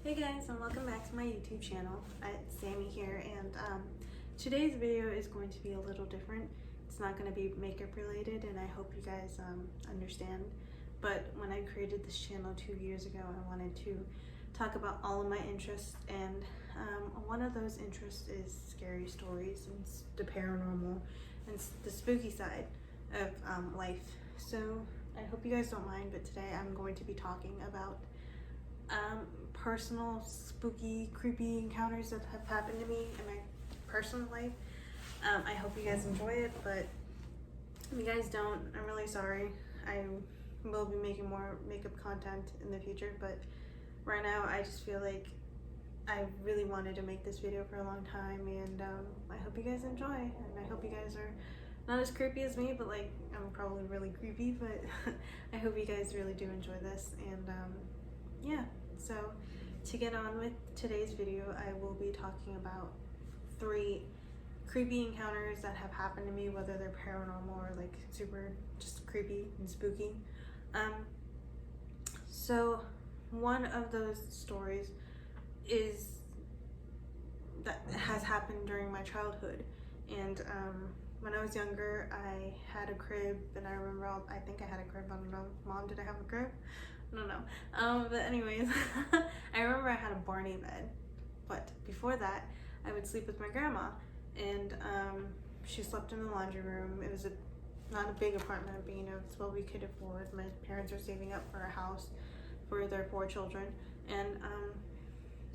Hey guys, and welcome back to my YouTube channel. It's Samie here, and today's video is going to be a little different. It's not going to be makeup related, and I hope you guys understand. But when I created this channel 2 years ago, I wanted to talk about all of my interests, and one of those interests is scary stories and the paranormal and the spooky side of life. So I hope you guys don't mind, but today I'm going to be talking about personal, spooky, creepy encounters that have happened to me in my personal life. I hope you guys enjoy it, but if you guys don't, I'm really sorry. I will be making more makeup content in the future, but right now I just feel like I really wanted to make this video for a long time, and I hope you guys enjoy, and I hope you guys are not as creepy as me, but like I'm probably really creepy, but I hope you guys really do enjoy this. And yeah, so to get on with today's video, I will be talking about 3 creepy encounters that have happened to me, whether they're paranormal or like super just creepy and spooky. So one of those stories is that has happened during my childhood, and when I was younger, I had a crib, and I remember, I think I had a crib, I don't know, Mom, did I have a crib? I don't know. But anyways, I remember I had a Barney bed, but before that, I would sleep with my grandma, and she slept in the laundry room. It was not a big apartment, but you know, it's what we could afford. My parents were saving up for a house for their 4 children, and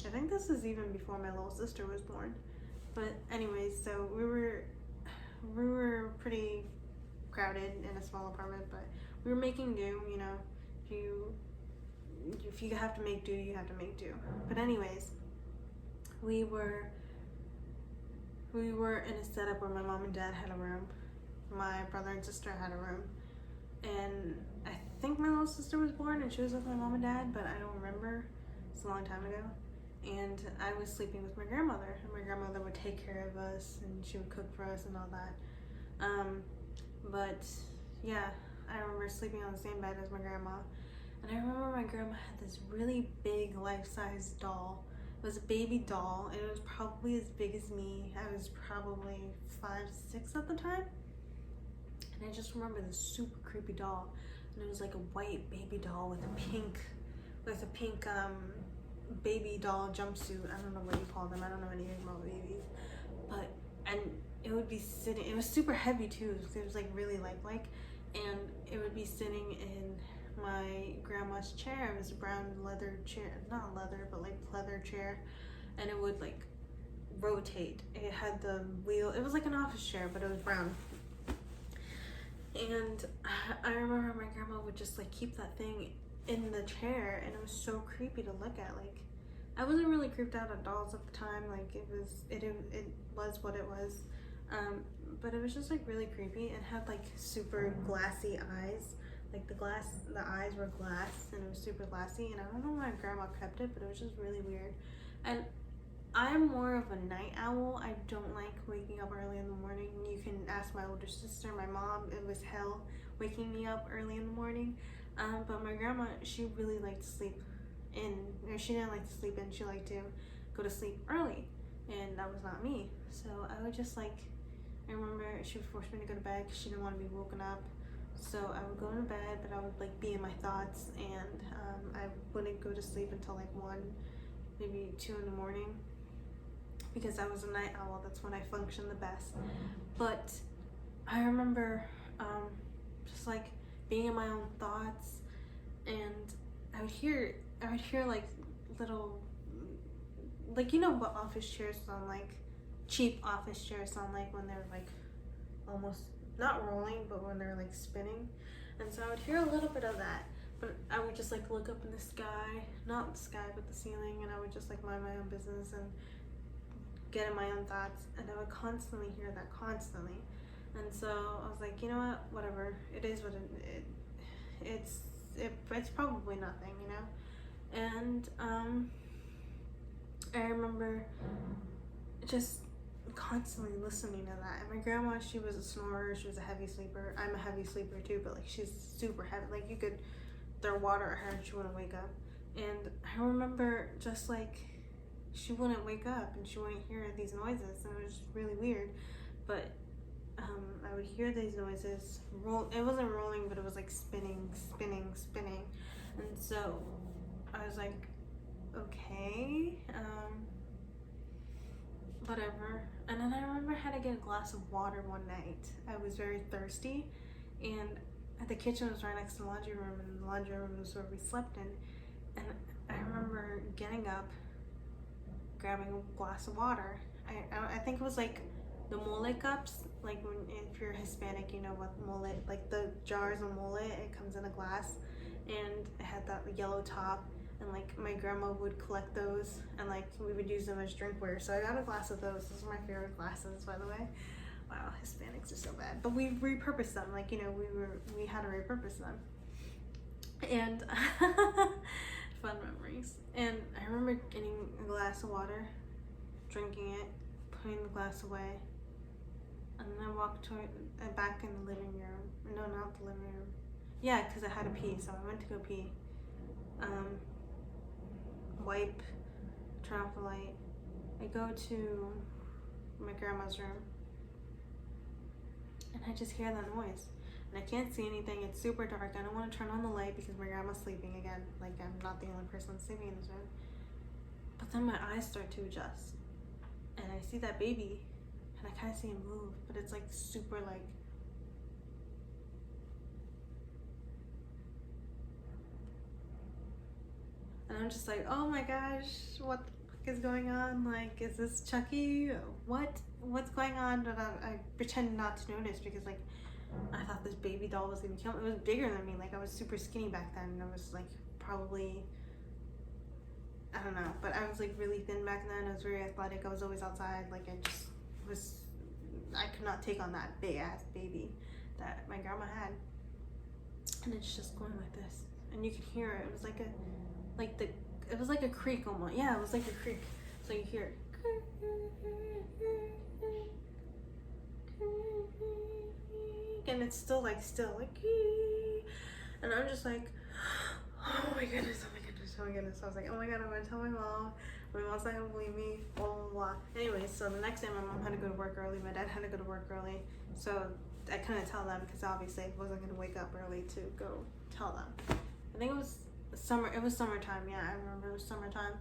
I think this is even before my little sister was born. But anyways, so we were pretty crowded in a small apartment, but we were making do, you know. If you have to make do, you have to make do. But anyways, we were in a setup where my mom and dad had a room, my brother and sister had a room, and I think my little sister was born and she was with my mom and dad, but I don't remember. It's a long time ago. And I was sleeping with my grandmother, and my grandmother would take care of us, and she would cook for us and all that. But yeah, I remember sleeping on the same bed as my grandma, and I remember my grandma had this really big life-size doll. It was a baby doll, and it was probably as big as me. I was probably 5, 6 at the time, and I just remember this super creepy doll, and it was like a white baby doll with a pink baby doll jumpsuit. I don't know what you call them. I don't know anything about babies, and it would be sitting. It was super heavy too. It was like really lifelike, and it would be sitting in my grandma's chair. It was a brown leather chair, not leather, but like leather chair, and it would like rotate. It had the wheel. It was like an office chair, but it was brown. And I remember my grandma would just like keep that thing in the chair, and it was so creepy to look at. Like, I wasn't really creeped out at dolls at the time. Like, it was what it was, but it was just like really creepy. It had like super glassy eyes. Like the eyes were glass, and it was super glassy, and I don't know why grandma kept it, but it was just really weird. And I'm more of a night owl. I don't like waking up early in the morning. You can ask my older sister, my mom. It was hell waking me up early in the morning. But my grandma, she really liked to sleep in, or she didn't like to sleep in, she liked to go to sleep early, and that was not me. So I would just like, I remember she would force me to go to bed because she didn't want to be woken up. So I would go to bed, but I would like be in my thoughts, and I wouldn't go to sleep until like 1, maybe 2 in the morning, because I was a night owl. That's when I functioned the best. But I remember just like being in my own thoughts, and I would hear like little, like, you know what office chairs sound like, cheap office chairs sound like when they're like almost not rolling, but when they're like spinning. And so I would hear a little bit of that, but I would just like look up in the sky, not the sky but the ceiling, and I would just like mind my own business and get in my own thoughts, and I would constantly hear that, constantly. And so I was like, you know what, whatever, it is what it's probably nothing, you know. And I remember just constantly listening to that. And my grandma, she was a snorer, she was a heavy sleeper. I'm a heavy sleeper too, but like she's super heavy. Like you could throw water at her and she wouldn't wake up. And I remember just like she wouldn't wake up and she wouldn't hear these noises, and it was really weird. But I would hear these noises roll. It wasn't rolling, but it was like spinning. And so I was like, okay, whatever. And then I remember I had to get a glass of water one night. I was very thirsty, and the kitchen was right next to the laundry room, and the laundry room was where we slept in. And I remember getting up, grabbing a glass of water. I think it was like the mole cups, like when, if you're Hispanic, you know what mole, like the jars of mole, it comes in a glass, and it had that yellow top, and like my grandma would collect those, and like we would use them as drinkware. So I got a glass of those. Those are my favorite glasses, by the way. Wow, Hispanics are so bad. But we repurposed them, like, you know, we had to repurpose them. And fun memories. And I remember getting a glass of water, drinking it, putting the glass away, and then I walked back in the living room. No, not the living room. Yeah, because I had to pee, so I went to go pee. Wipe, turn off the light. I go to my grandma's room, and I just hear that noise. And I can't see anything. It's super dark. I don't want to turn on the light because my grandma's sleeping again. Like, I'm not the only person sleeping in this room. But then my eyes start to adjust, and I see that baby, and I kind of see him move, but it's like super like, and I'm just like, oh my gosh, what the fuck is going on? Like, is this Chucky? What's going on? But I pretend not to notice because like I thought this baby doll was gonna kill me. It was bigger than me. Like, I was super skinny back then, and I was like probably, I don't know, but I was like really thin back then. I was very athletic. I was always outside. Like, I could not take on that big ass baby that my grandma had. And it's just going like this, and you could hear it. It was it was like a creak almost. Yeah, it was like a creak. So you hear it. And it's still like, and I'm just like, oh my goodness. I was like, oh my god, I'm gonna tell my mom. My mom's not gonna believe me, blah, blah, blah. Anyway, so the next day my mom had to go to work early. My dad had to go to work early. So I couldn't tell them because obviously I wasn't gonna wake up early to go tell them. I think it was summertime. Yeah, I remember it was summertime.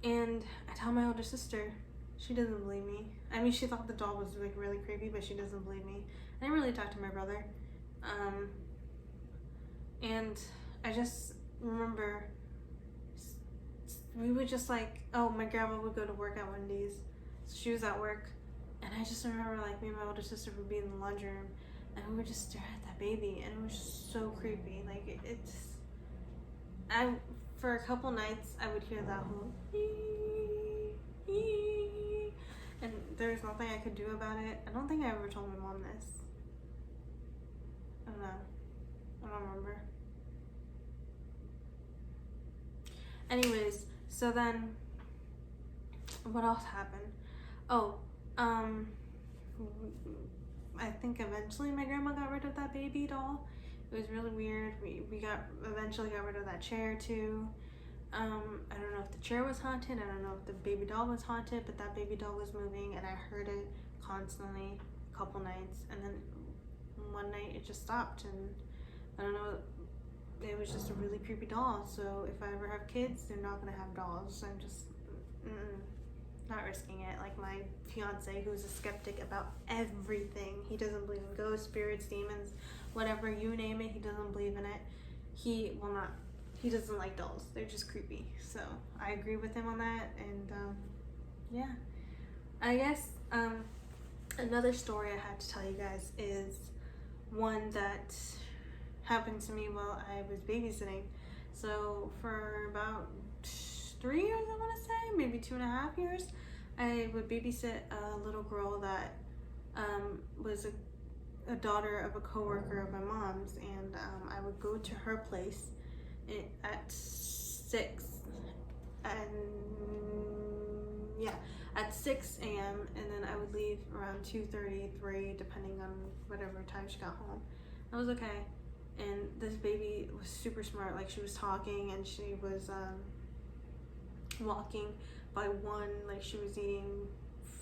And I tell my older sister. She doesn't believe me. I mean, she thought the doll was like really creepy, but she doesn't believe me. I didn't really talk to my brother. And I just remember we would just like, oh, my grandma would go to work at Wendy's. So she was at work, and I just remember like me and my older sister would be in the laundry room, and we would just stare at that baby, and it was just so creepy. Like, for a couple nights I would hear that whole and there's nothing I could do about it. I don't think I ever told my mom this. I don't know. I don't remember. Anyways, so then what else happened? Oh, I think eventually my grandma got rid of that baby doll. It was really weird. We eventually got rid of that chair too. I don't know if the chair was haunted. I don't know if the baby doll was haunted, but that baby doll was moving, and I heard it constantly a couple nights, and then one night it just stopped, and I don't know, it was just a really creepy doll. So if I ever have kids, they're not gonna have dolls. I'm just not risking it. Like my fiance, who's a skeptic about everything, he doesn't believe in ghosts, spirits, demons, whatever you name it, he doesn't believe in it. He doesn't like dolls. They're just creepy. So I agree with him on that. And yeah, I guess another story I had to tell you guys is one that happened to me while I was babysitting. So for about 3 years, I want to say, maybe 2.5 years, I would babysit a little girl that was a daughter of a coworker of my mom's, and I would go to her place at 6 a.m. and then I would leave around 2:30, 3, depending on whatever time she got home. That was okay. and this baby was super smart. Like, she was talking and she was walking by one, like she was eating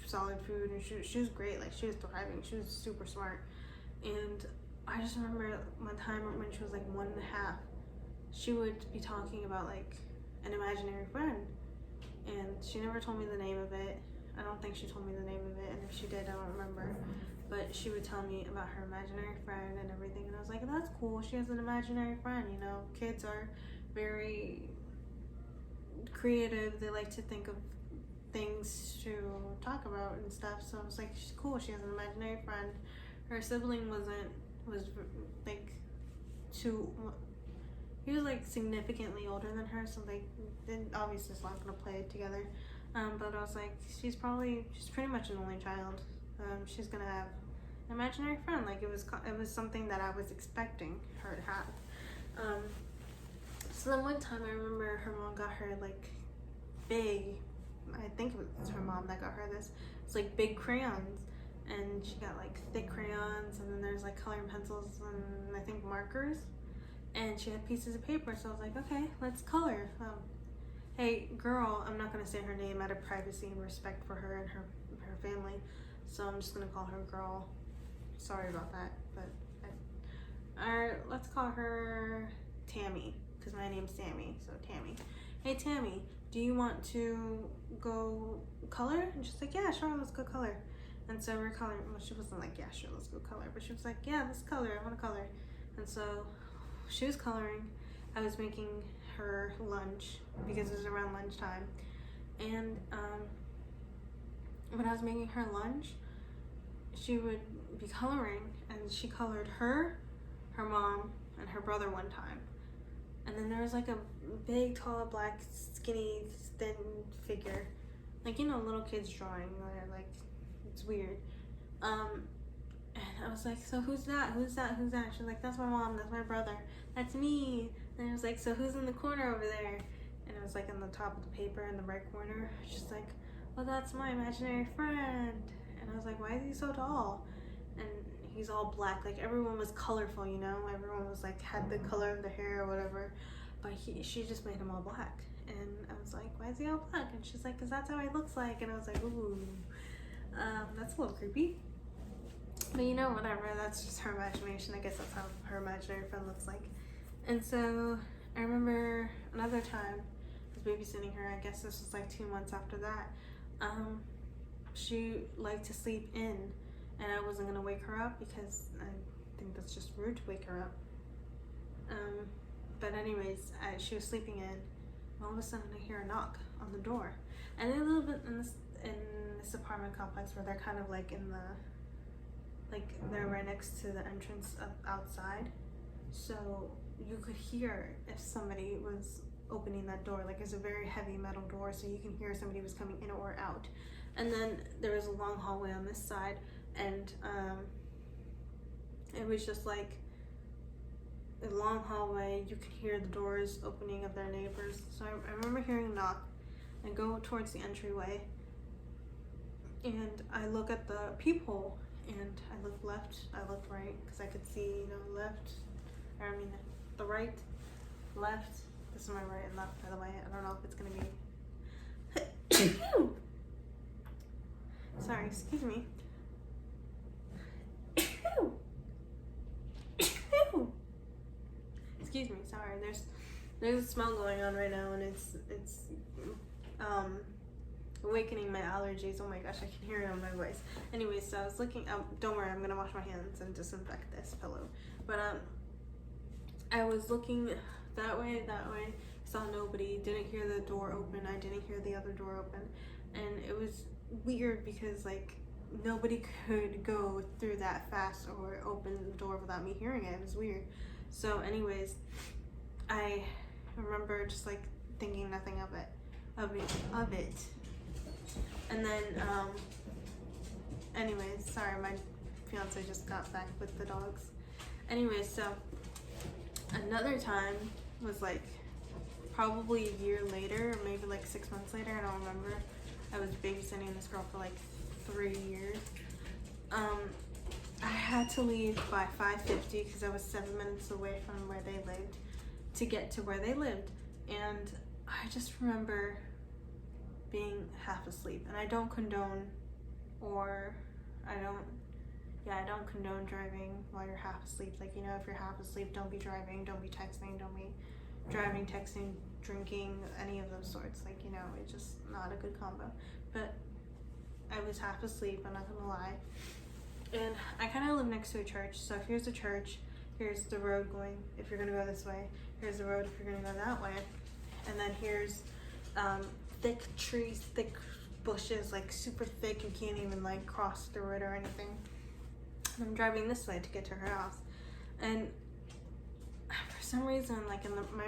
solid food, and she was great. Like, she was thriving. She was super smart. And I just remember one time when she was like 1.5, she would be talking about like an imaginary friend, and she never told me the name of it. I don't think she told me the name of it, and if she did, I don't remember. But she would tell me about her imaginary friend and everything, and I was like, that's cool. She has an imaginary friend. You know, kids are very creative. They like to think of things to talk about and stuff. So I was like, she's cool. She has an imaginary friend. Her sibling was like he was like significantly older than her, so like then obviously it's not gonna play together. But I was like, she's pretty much an only child. She's gonna have an imaginary friend. Like, it was something that I was expecting her to have. So then one time I remember her mom got her like big, I think it was her mom that got her this. It's like big crayons, and she got like thick crayons, and then there's like coloring pencils and I think markers, and she had pieces of paper. So I was like, okay, let's color. Hey girl, I'm not gonna say her name out of privacy and respect for her and her family, so I'm just gonna call her girl. Sorry about that, but let's call her Tammy, because my name's Samie. So Tammy, hey Tammy, do you want to go color? And she's like, yeah, sure, let's go color. And so we're coloring. Well, she wasn't like, yeah, sure, let's go color, but she was like, yeah, let's color, I want to color. And so she was coloring. I was making her lunch because it was around lunchtime, and when I was making her lunch, she would be coloring, and she colored her mom, and her brother one time. And then there was like a big, tall, black, skinny, thin figure. Like, you know, little kids drawing, where like, it's weird. And I was like, so who's that? Who's that? Who's that? She's like, that's my mom, that's my brother, that's me. And I was like, so who's in the corner over there? And it was like in the top of the paper in the right corner. She's like, well, that's my imaginary friend. And I was like, why is he so tall? And he's all black. Like, everyone was colorful, you know? Everyone was like, had the color of the hair or whatever. But she just made him all black. And I was like, why is he all black? And she's like, because that's how he looks like. And I was like, ooh, that's a little creepy. But you know, whatever, that's just her imagination. I guess that's how her imaginary friend looks like. And so I remember another time I was babysitting her. I guess this was like 2 months after that. She liked to sleep in, and I wasn't gonna wake her up because I think that's just rude to wake her up. But anyways, she was sleeping in. All of a sudden, I hear a knock on the door, and they live in this apartment complex where they're kind of like in the, like, they're right next to the entrance of outside, so you could hear if somebody was opening that door. Like, it's a very heavy metal door, so you can hear somebody was coming in or out. And then there was a long hallway on this side, and it was just like a long hallway. You could hear the doors opening of their neighbors. So I remember hearing a knock and go towards the entryway, and I look at the peephole, and I look left, I look right, because I could see, you know, the right, left. This is my right and left, by the way. I don't know if it's gonna be sorry, excuse me. Excuse me, sorry. There's a smell going on right now, and it's awakening my allergies. Oh my gosh, I can hear it on my voice. Anyways, so I was looking. Don't worry, I'm gonna wash my hands and disinfect this pillow. But I was looking that way, saw nobody, didn't hear the door open, I didn't hear the other door open, and it was weird because like nobody could go through that fast or open the door without me hearing it. It was weird. So anyways, I remember just like thinking nothing of it. And then anyways, sorry, my fiance just got back with the dogs. Anyways, so another time was like probably a year later, or maybe like 6 months later, I don't remember. I was babysitting this girl for like 3 years. I had to leave by 5:50 because I was 7 minutes away from where they lived to get to where they lived. And I just remember being half asleep. And I don't condone, or I don't condone driving while you're half asleep. Like, you know, if you're half asleep, don't be driving, don't be texting, don't be driving, texting, drinking, any of those sorts. Like, you know, it's just not a good combo. But I was half asleep, I'm not gonna lie. And I kind of live next to a church. So here's the church, here's the road going, if you're gonna go this way, here's the road if you're gonna go that way. And then here's thick trees, thick bushes, like super thick, you can't even like cross through it or anything. And I'm driving this way to get to her house. And for some reason, like in my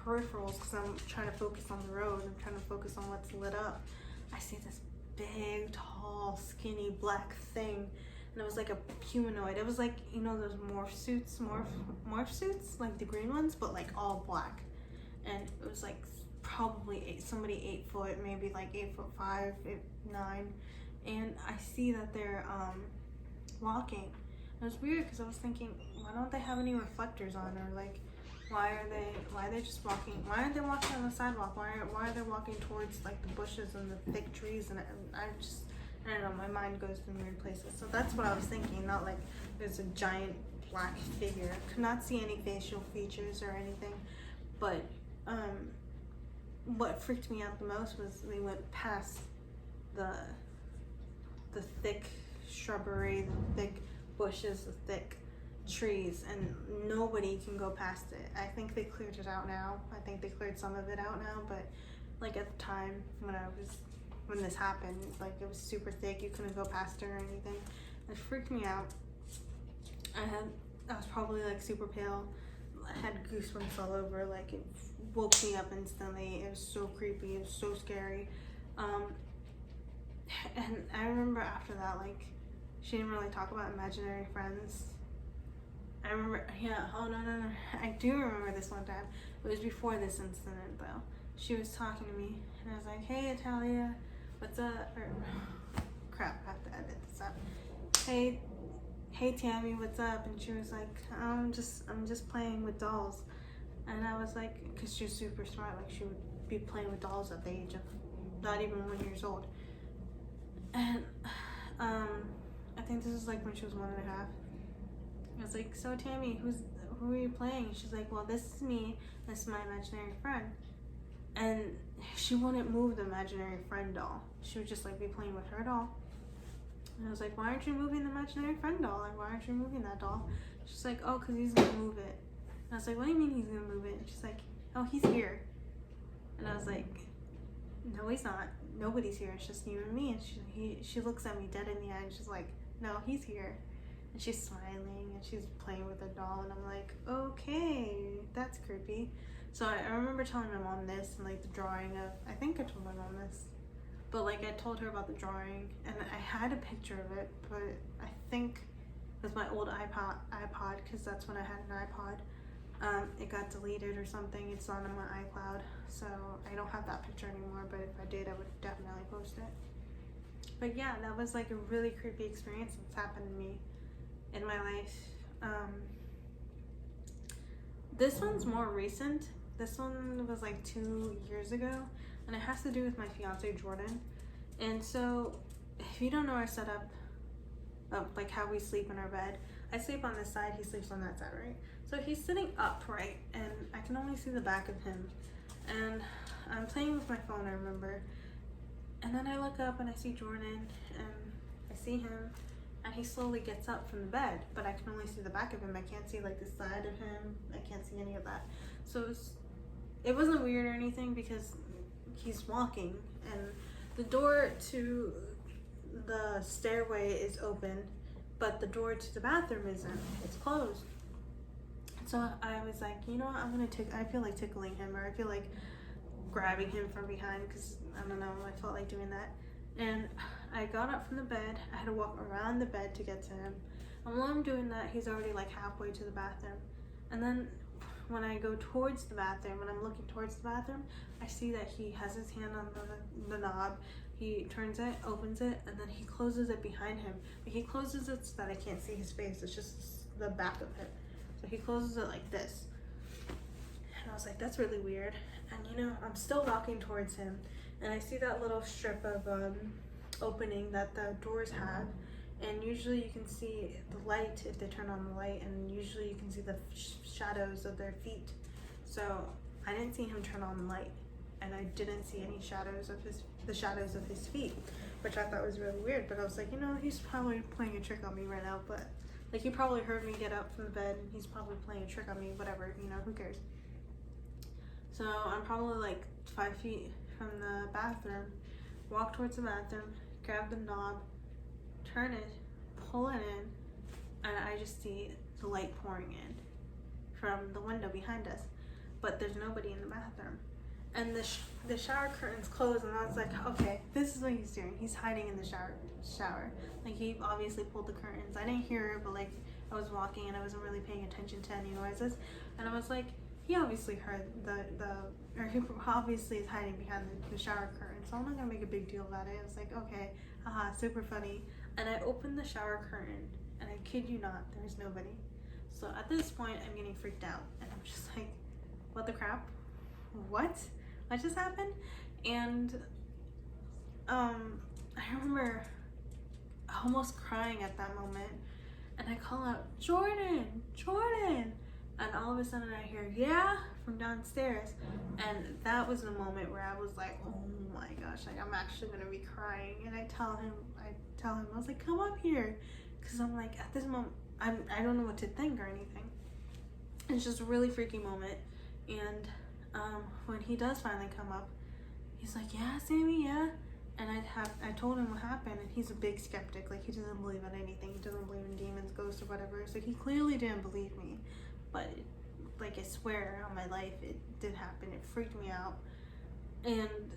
peripherals, because I'm trying to focus on the road, I'm trying to focus on what's lit up, I see this big, tall, skinny, black thing. And it was like a humanoid. It was like, you know, those morph suits, like the green ones, but like all black. And it was like probably somebody 8 foot, maybe like 8'5", 8'9". And I see that they're walking. It was weird because I was thinking, why don't they have any reflectors on, or like, why are they just walking? Why aren't they walking on the sidewalk? Why are they walking towards like the bushes and the thick trees? And I don't know, my mind goes to weird places. So that's what I was thinking, not like there's a giant black figure. Could not see any facial features or anything. But what freaked me out the most was we went past the thick shrubbery, the thick bushes, the thick trees, and nobody can go past it. I think they cleared it out now. I think they cleared some of it out now, but like at the time when this happened, like it was super thick, you couldn't go past it or anything. It freaked me out. I was probably like super pale. I had goosebumps all over, like it woke me up instantly. It was so creepy, it was so scary. And I remember after that, like, she didn't really talk about imaginary friends. I remember, no. I do remember this one time. It was before this incident, though. She was talking to me, and I was like, hey, Italia, what's up? Or, crap, I have to edit this up. Hey, Tammy, what's up? And she was like, I'm just playing with dolls. And I was like, because she was super smart, like she would be playing with dolls at the age of not even 1 year old. And I think this was like when she was 1.5. I was like, so Tammy, who are you playing? She's like, well, this is me, this is my imaginary friend. And she wouldn't move the imaginary friend doll. She would just like be playing with her doll. And I was like, why aren't you moving the imaginary friend doll? Like, why aren't you moving that doll? She's like, oh, because he's gonna move it. And I was like, what do you mean he's gonna move it? And she's like, oh, he's here. And I was like, no, he's not. Nobody's here. It's just you and me. And she looks at me dead in the eye and she's like, no, he's here. And she's smiling and she's playing with the doll. And I'm like, okay, that's creepy. So I remember telling my mom this and like the drawing of, I think I told my mom this, but like I told her about the drawing and I had a picture of it, but I think with my old iPod, because that's when I had an iPod, it got deleted or something. It's not on my iCloud, so I don't have that picture anymore, but if I did, I would definitely post it. But yeah, that was like a really creepy experience that's happened to me in my life. This one's more recent. This one was like 2 years ago, and it has to do with my fiance Jordan. And so if you don't know our setup of like how we sleep in our bed, I sleep on this side, he sleeps on that side, right? So he's sitting upright and I can only see the back of him, and I'm playing with my phone, I remember, and then I look up and I see Jordan and I see him and he slowly gets up from the bed, but I can only see the back of him. I can't see like the side of him, I can't see any of that. So it wasn't weird or anything because he's walking and the door to the stairway is open, but the door to the bathroom isn't. It's closed. So I was like, you know what, I feel like tickling him, or I feel like grabbing him from behind, because I don't know, I felt like doing that. And I got up from the bed. I had to walk around the bed to get to him. And while I'm doing that, he's already like halfway to the bathroom. And then when I go towards the bathroom, when I'm looking towards the bathroom, I see that he has his hand on the knob. He turns it, opens it, and then he closes it behind him. But he closes it so that I can't see his face. It's just the back of it. So he closes it like this. And I was like, that's really weird. And you know, I'm still walking towards him, and I see that little strip of opening that the doors have. And usually you can see the light if they turn on the light, and usually you can see the shadows of their feet. So I didn't see him turn on the light, and I didn't see any shadows of the shadows of his feet, which I thought was really weird. But I was like, you know, he's probably playing a trick on me right now. But like, he probably heard me get up from the bed, and he's probably playing a trick on me. Whatever, you know, who cares? So I'm probably like 5 feet from the bathroom. Walk towards the bathroom, grab the knob, turn it, pull it in, and I just see the light pouring in from the window behind us, but there's nobody in the bathroom. And the shower curtains closed, and I was like, okay, this is what he's doing. He's hiding in the shower. Like, he obviously pulled the curtains. I didn't hear it, but like, I was walking and I wasn't really paying attention to any noises, and I was like, he obviously heard or he obviously is hiding behind the shower curtain, so I'm not gonna make a big deal about it. I was like, okay, haha, super funny. And I opened the shower curtain, and I kid you not, there was nobody. So at this point, I'm getting freaked out, and I'm just like, what the crap? What just happened? And I remember almost crying at that moment, and I call out, Jordan, and all of a sudden I hear, yeah, from downstairs. And that was the moment where I was like, oh my gosh, like, I'm actually gonna be crying. And I tell him, I was like, come up here, because I'm like, at this moment, I don't know what to think or anything. It's just a really freaky moment. And when he does finally come up, he's like, yeah, Samie, yeah. And I told him what happened, and he's a big skeptic. Like, he doesn't believe in anything. He doesn't believe in demons, ghosts, or whatever. So he clearly didn't believe me. But like, I swear on my life, it did happen. It freaked me out. And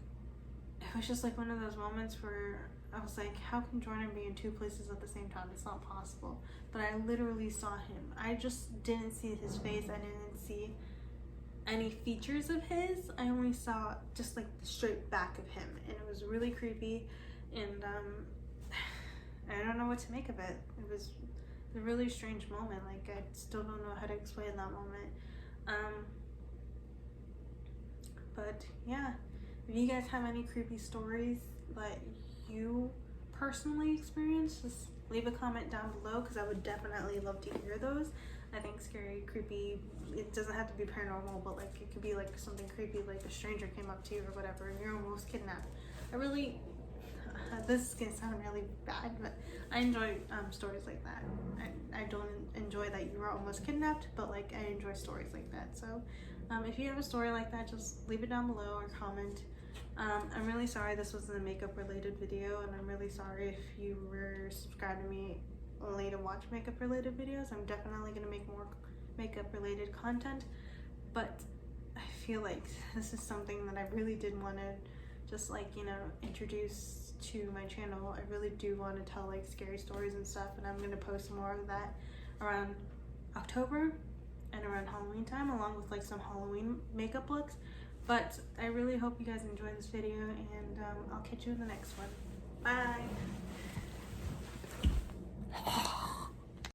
it was just like one of those moments where I was like, how can Jordan be in 2 places at the same time? It's not possible. But I literally saw him. I just didn't see his face. I didn't see any features of his. I only saw just like the straight back of him, and it was really creepy. And I don't know what to make of it. It was a really strange moment. Like, I still don't know how to explain that moment. But yeah, if you guys have any creepy stories that you personally experienced, just leave a comment down below, because I would definitely love to hear those. I think scary, creepy, it doesn't have to be paranormal, but like, it could be like something creepy, like a stranger came up to you or whatever, and you're almost kidnapped. This is gonna sound really bad, but I enjoy stories like that. I don't enjoy that you were almost kidnapped, but like, I enjoy stories like that. So if you have a story like that, just leave it down below or comment. I'm really sorry this wasn't a makeup related video, and I'm really sorry if you were subscribed to me only to watch makeup related videos. I'm definitely gonna make more makeup related content, but I feel like this is something that I really did want to just, like, you know, introduce to my channel. I really do want to tell like scary stories and stuff, and I'm gonna post more of that around October and around Halloween time, along with like some Halloween makeup looks. But I really hope you guys enjoyed this video, and I'll catch you in the next one. Bye.